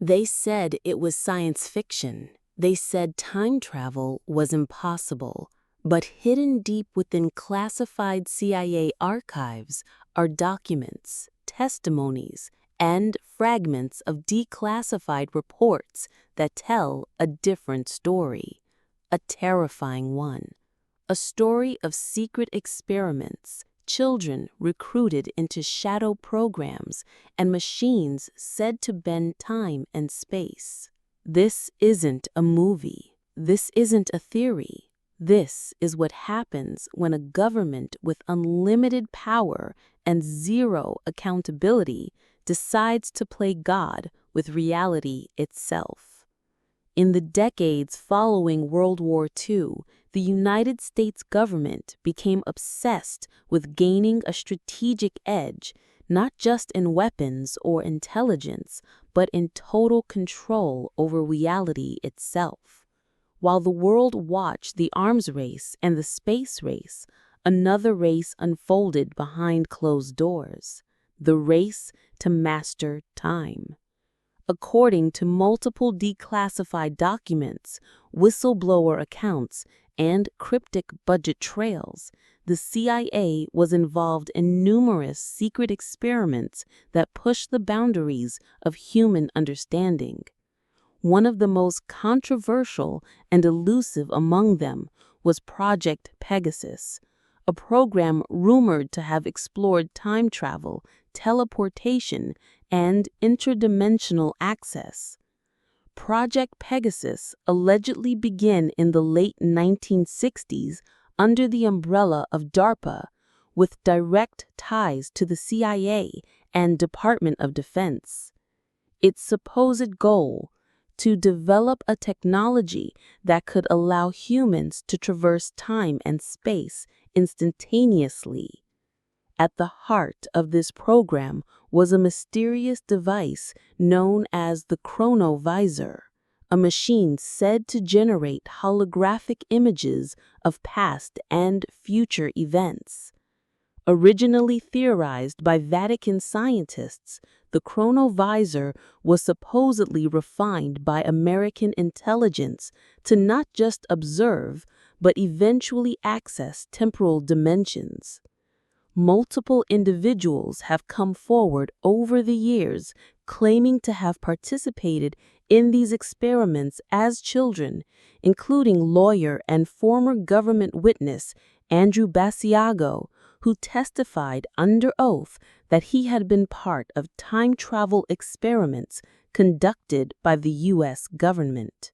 They said it was science fiction. They said time travel was impossible. But hidden deep within classified CIA archives are documents, testimonies, and fragments of declassified reports that tell a different story, a terrifying one. A story of secret experiments, children recruited into shadow programs, and machines said to bend time and space. This isn't a movie. This isn't a theory. This is what happens when a government with unlimited power and zero accountability decides to play God with reality itself. In the decades following World War II, the United States government became obsessed with gaining a strategic edge, not just in weapons or intelligence, but in total control over reality itself. While the world watched the arms race and the space race, another race unfolded behind closed doors, the race to master time. According to multiple declassified documents, whistleblower accounts, and cryptic budget trails, the CIA was involved in numerous secret experiments that pushed the boundaries of human understanding. One of the most controversial and elusive among them was Project Pegasus, a program rumored to have explored time travel, teleportation, and interdimensional access. Project Pegasus allegedly began in the late 1960s under the umbrella of DARPA, with direct ties to the CIA and Department of Defense. Its supposed goal, to develop a technology that could allow humans to traverse time and space instantaneously. At the heart of this program was a mysterious device known as the Chronovisor, a machine said to generate holographic images of past and future events. Originally theorized by Vatican scientists, the Chronovisor was supposedly refined by American intelligence to not just observe, but eventually access temporal dimensions. Multiple individuals have come forward over the years claiming to have participated in these experiments as children, including lawyer and former government witness Andrew Basiago, who testified under oath that he had been part of time travel experiments conducted by the U.S. government.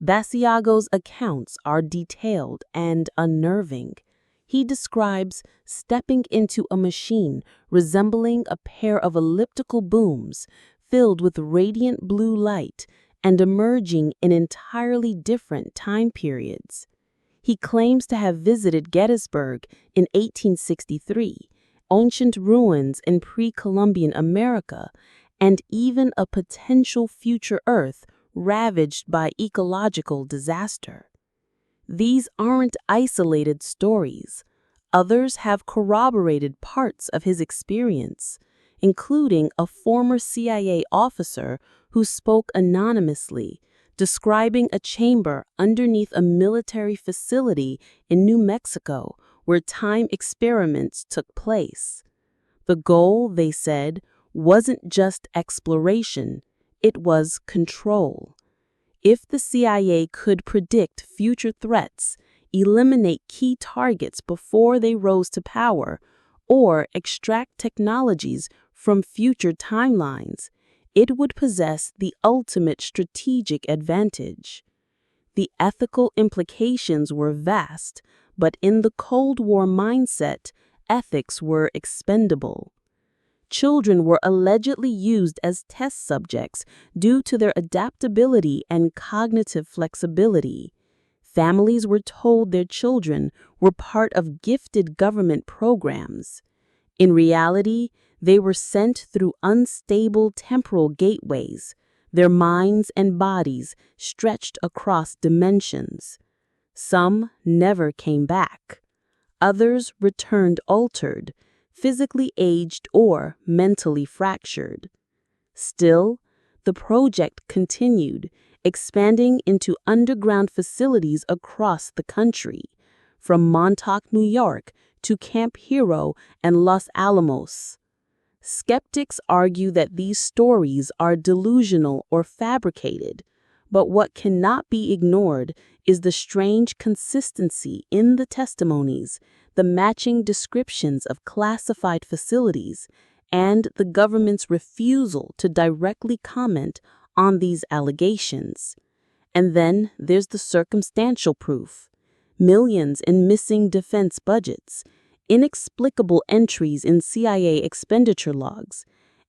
Basiago's accounts are detailed and unnerving. He describes stepping into a machine resembling a pair of elliptical booms filled with radiant blue light and emerging in entirely different time periods. He claims to have visited Gettysburg in 1863, ancient ruins in pre-Columbian America, and even a potential future Earth ravaged by ecological disaster. These aren't isolated stories. Others have corroborated parts of his experience, including a former CIA officer who spoke anonymously, describing a chamber underneath a military facility in New Mexico where time experiments took place. The goal, they said, wasn't just exploration, it was control. If the CIA could predict future threats, eliminate key targets before they rose to power, or extract technologies from future timelines, it would possess the ultimate strategic advantage. The ethical implications were vast, but in the Cold War mindset, ethics were expendable. Children were allegedly used as test subjects due to their adaptability and cognitive flexibility. Families were told their children were part of gifted government programs. In reality, they were sent through unstable temporal gateways, their minds and bodies stretched across dimensions. Some never came back. Others returned altered, physically aged or mentally fractured. Still, the project continued, expanding into underground facilities across the country, from Montauk, New York, to Camp Hero and Los Alamos. Skeptics argue that these stories are delusional or fabricated, but what cannot be ignored is the strange consistency in the testimonies, the matching descriptions of classified facilities, and the government's refusal to directly comment on these allegations. And then there's the circumstantial proof: millions in missing defense budgets, inexplicable entries in CIA expenditure logs,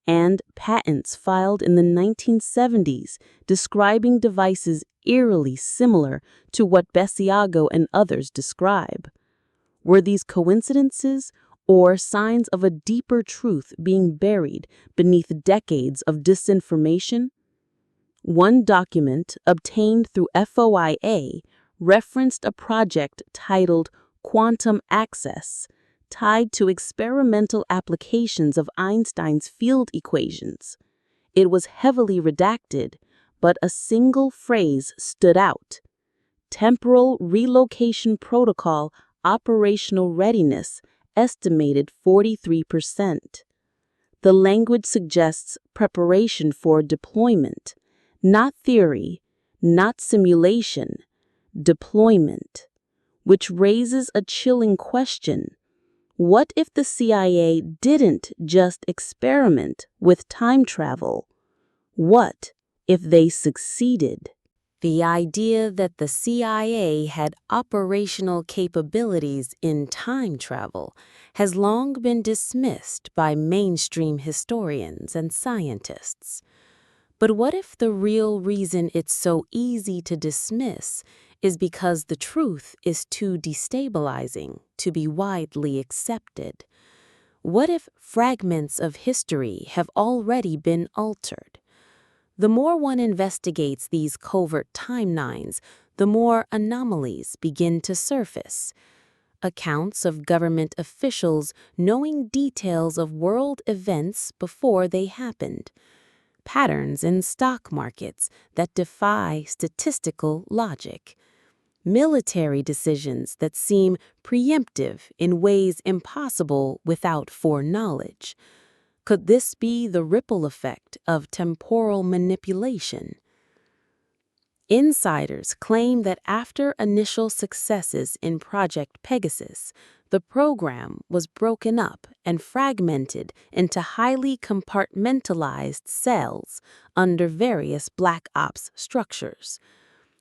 and patents filed in the 1970s describing devices eerily similar to what Basiago and others describe. Were these coincidences or signs of a deeper truth being buried beneath decades of disinformation? One document obtained through FOIA referenced a project titled Quantum Access, tied to experimental applications of Einstein's field equations. It was heavily redacted, but a single phrase stood out: Temporal Relocation Protocol Operational Readiness estimated 43%. The language suggests preparation for deployment, not theory, not simulation, deployment, which raises a chilling question. What if the CIA didn't just experiment with time travel? What if they succeeded? The idea that the CIA had operational capabilities in time travel has long been dismissed by mainstream historians and scientists. But what if the real reason it's so easy to dismiss is because the truth is too destabilizing to be widely accepted? What if fragments of history have already been altered? The more one investigates these covert timelines, the more anomalies begin to surface. Accounts of government officials knowing details of world events before they happened. Patterns in stock markets that defy statistical logic. Military decisions that seem preemptive in ways impossible without foreknowledge. Could this be the ripple effect of temporal manipulation? Insiders claim that after initial successes in Project Pegasus, the program was broken up and fragmented into highly compartmentalized cells under various black ops structures.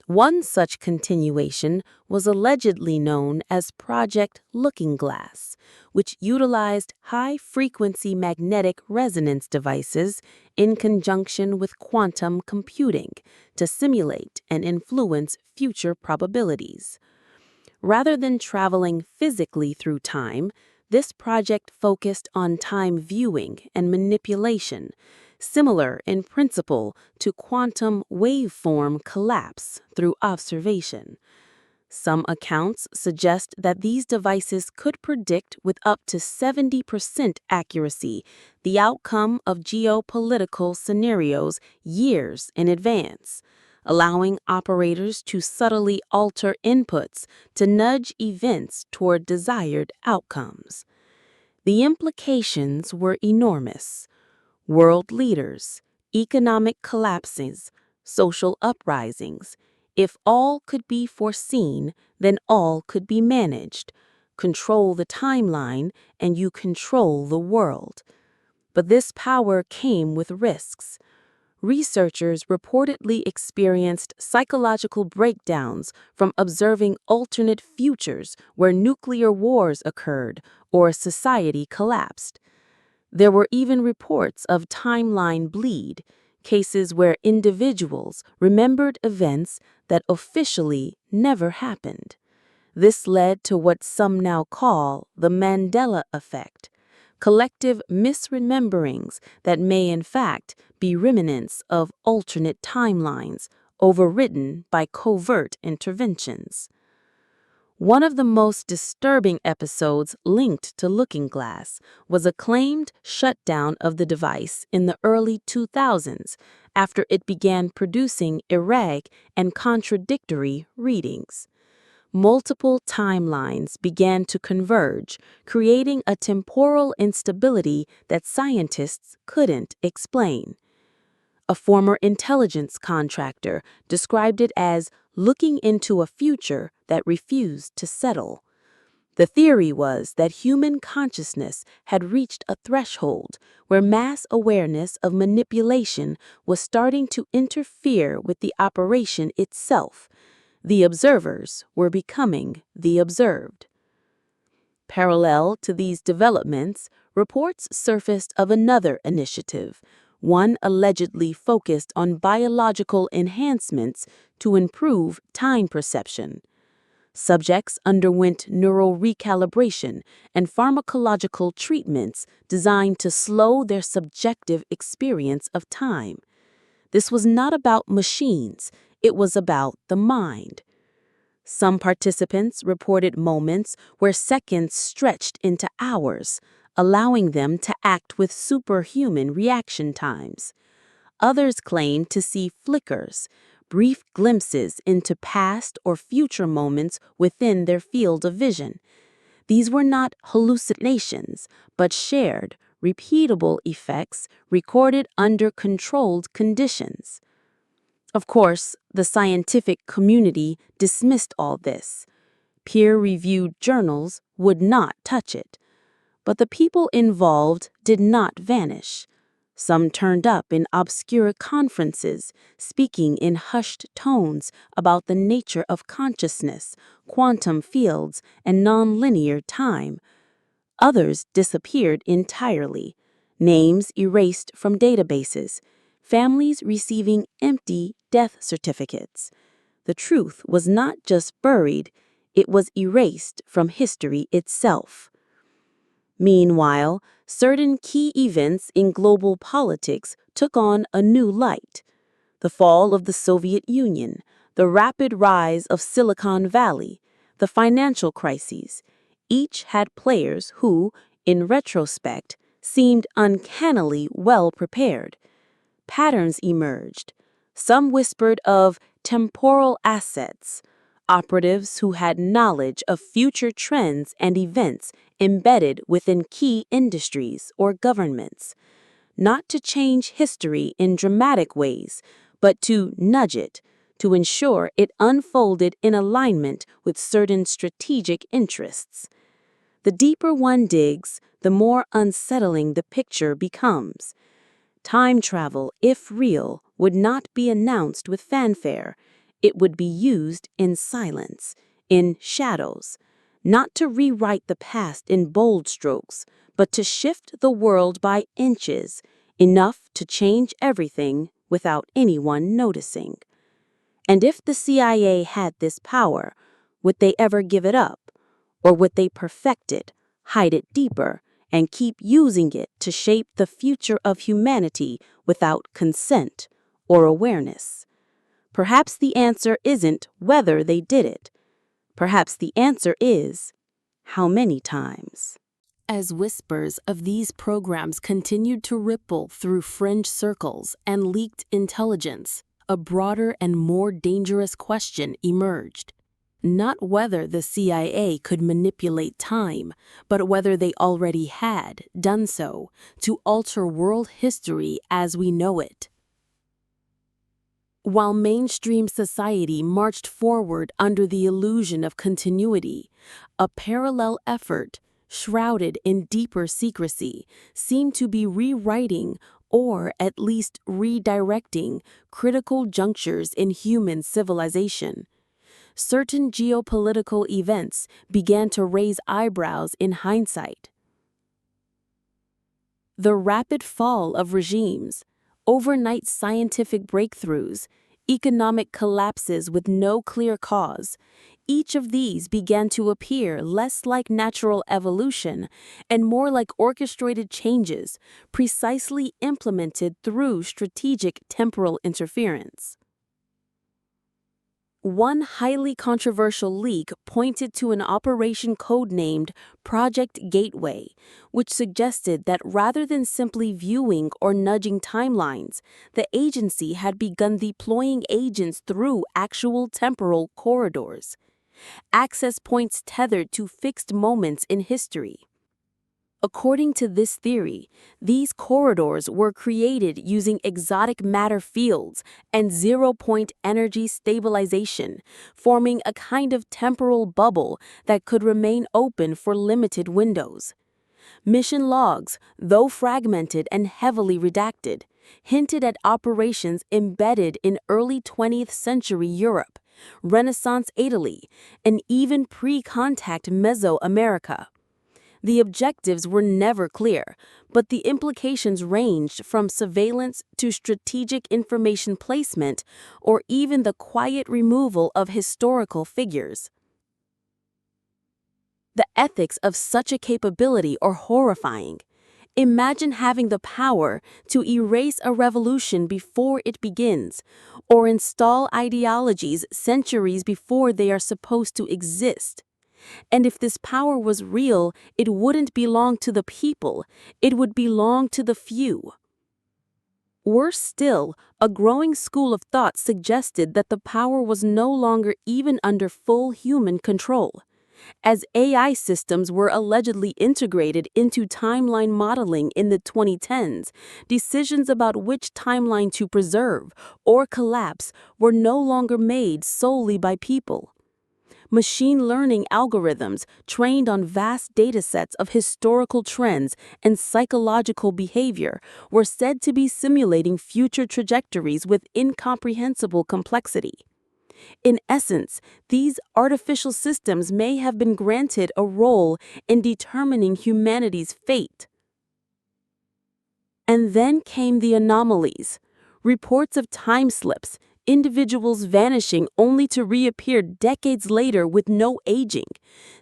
One such continuation was allegedly known as Project Looking Glass, which utilized high-frequency magnetic resonance devices in conjunction with quantum computing to simulate and influence future probabilities. Rather than traveling physically through time, this project focused on time viewing and manipulation, similar in principle to quantum waveform collapse through observation. Some accounts suggest that these devices could predict with up to 70% accuracy the outcome of geopolitical scenarios years in advance, allowing operators to subtly alter inputs to nudge events toward desired outcomes. The implications were enormous. World leaders, economic collapses, social uprisings. If all could be foreseen, then all could be managed. Control the timeline, and you control the world. But this power came with risks. Researchers reportedly experienced psychological breakdowns from observing alternate futures where nuclear wars occurred or society collapsed. There were even reports of timeline bleed, cases where individuals remembered events that officially never happened. This led to what some now call the Mandela effect, collective misrememberings that may in fact be remnants of alternate timelines overridden by covert interventions. One of the most disturbing episodes linked to Looking Glass was a claimed shutdown of the device in the early 2000s after it began producing erratic and contradictory readings. Multiple timelines began to converge, creating a temporal instability that scientists couldn't explain. A former intelligence contractor described it as looking into a future that refused to settle. The theory was that human consciousness had reached a threshold where mass awareness of manipulation was starting to interfere with the operation itself. The observers were becoming the observed. Parallel to these developments, reports surfaced of another initiative, one allegedly focused on biological enhancements to improve time perception. Subjects underwent neural recalibration and pharmacological treatments designed to slow their subjective experience of time. This was not about machines, it was about the mind. Some participants reported moments where seconds stretched into hours, allowing them to act with superhuman reaction times. Others claimed to see flickers, brief glimpses into past or future moments within their field of vision. These were not hallucinations, but shared, repeatable effects recorded under controlled conditions. Of course, the scientific community dismissed all this. Peer-reviewed journals would not touch it. But the people involved did not vanish. Some turned up in obscure conferences, speaking in hushed tones about the nature of consciousness, quantum fields, and nonlinear time. Others disappeared entirely, names erased from databases, families receiving empty death certificates. The truth was not just buried, it was erased from history itself. Meanwhile, certain key events in global politics took on a new light. The fall of the Soviet Union, the rapid rise of Silicon Valley, the financial crises, each had players who, in retrospect, seemed uncannily well prepared. Patterns emerged. Some whispered of temporal assets, operatives who had knowledge of future trends and events embedded within key industries or governments, not to change history in dramatic ways, but to nudge it, to ensure it unfolded in alignment with certain strategic interests. The deeper one digs, the more unsettling the picture becomes. Time travel, if real, would not be announced with fanfare. It would be used in silence, in shadows, not to rewrite the past in bold strokes, but to shift the world by inches, enough to change everything without anyone noticing. And if the CIA had this power, would they ever give it up? Or would they perfect it, hide it deeper, and keep using it to shape the future of humanity without consent or awareness? Perhaps the answer isn't whether they did it. Perhaps the answer is, how many times? As whispers of these programs continued to ripple through fringe circles and leaked intelligence, a broader and more dangerous question emerged. Not whether the CIA could manipulate time, but whether they already had done so to alter world history as we know it. While mainstream society marched forward under the illusion of continuity, a parallel effort, shrouded in deeper secrecy, seemed to be rewriting or at least redirecting critical junctures in human civilization. Certain geopolitical events began to raise eyebrows in hindsight. The rapid fall of regimes, overnight scientific breakthroughs, economic collapses with no clear cause, each of these began to appear less like natural evolution and more like orchestrated changes, precisely implemented through strategic temporal interference. One highly controversial leak pointed to an operation codenamed Project Gateway, which suggested that rather than simply viewing or nudging timelines, the agency had begun deploying agents through actual temporal corridors, access points tethered to fixed moments in history. According to this theory, these corridors were created using exotic matter fields and zero-point energy stabilization, forming a kind of temporal bubble that could remain open for limited windows. Mission logs, though fragmented and heavily redacted, hinted at operations embedded in early 20th century Europe, Renaissance Italy, and even pre-contact Mesoamerica. The objectives were never clear, but the implications ranged from surveillance to strategic information placement or even the quiet removal of historical figures. The ethics of such a capability are horrifying. Imagine having the power to erase a revolution before it begins, or install ideologies centuries before they are supposed to exist. And if this power was real, it wouldn't belong to the people, it would belong to the few. Worse still, a growing school of thought suggested that the power was no longer even under full human control. As AI systems were allegedly integrated into timeline modeling in the 2010s, decisions about which timeline to preserve or collapse were no longer made solely by people. Machine learning algorithms trained on vast datasets of historical trends and psychological behavior were said to be simulating future trajectories with incomprehensible complexity. In essence, these artificial systems may have been granted a role in determining humanity's fate. And then came the anomalies. Reports of time slips, individuals vanishing only to reappear decades later with no aging,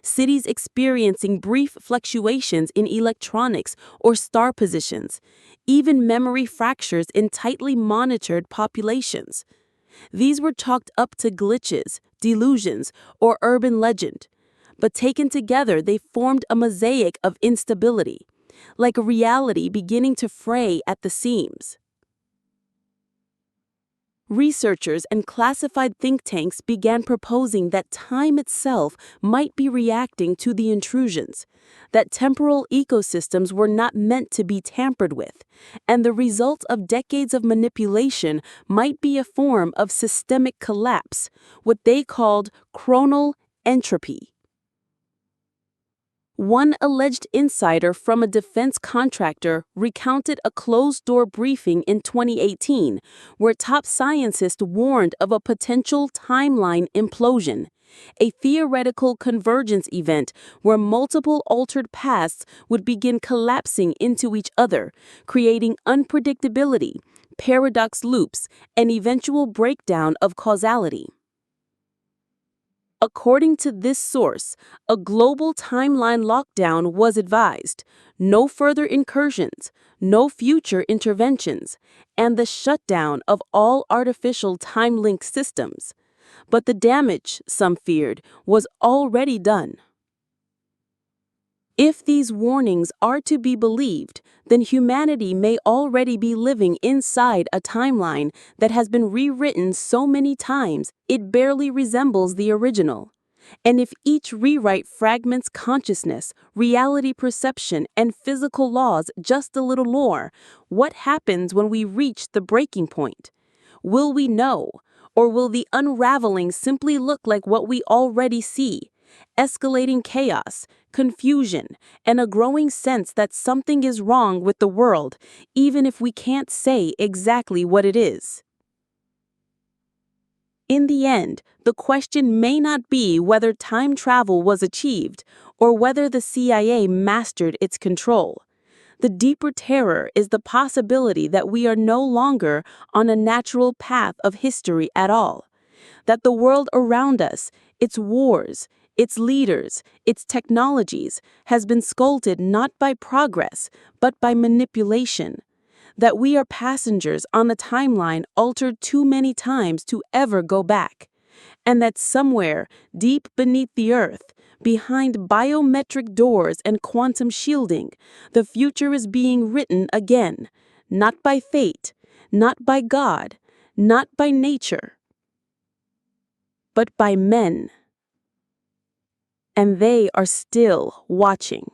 cities experiencing brief fluctuations in electronics or star positions, even memory fractures in tightly monitored populations. These were chalked up to glitches, delusions, or urban legend, but taken together they formed a mosaic of instability, like a reality beginning to fray at the seams. Researchers and classified think tanks began proposing that time itself might be reacting to the intrusions, that temporal ecosystems were not meant to be tampered with, and the result of decades of manipulation might be a form of systemic collapse, what they called chronal entropy. One alleged insider from a defense contractor recounted a closed-door briefing in 2018 where top scientists warned of a potential timeline implosion, a theoretical convergence event where multiple altered paths would begin collapsing into each other, creating unpredictability, paradox loops, and eventual breakdown of causality. According to this source, a global timeline lockdown was advised, no further incursions, no future interventions, and the shutdown of all artificial time-linked systems. But the damage, some feared, was already done. If these warnings are to be believed, then humanity may already be living inside a timeline that has been rewritten so many times it barely resembles the original. And if each rewrite fragments consciousness, reality perception, and physical laws just a little more, what happens when we reach the breaking point? Will we know, or will the unraveling simply look like what we already see? Escalating chaos, confusion, and a growing sense that something is wrong with the world, even if we can't say exactly what it is. In the end, the question may not be whether time travel was achieved or whether the CIA mastered its control. The deeper terror is the possibility that we are no longer on a natural path of history at all, that the world around us, its wars, its leaders, its technologies, has been sculpted not by progress, but by manipulation, that we are passengers on a timeline altered too many times to ever go back, and that somewhere, deep beneath the earth, behind biometric doors and quantum shielding, the future is being written again, not by fate, not by God, not by nature, but by men. And they are still watching.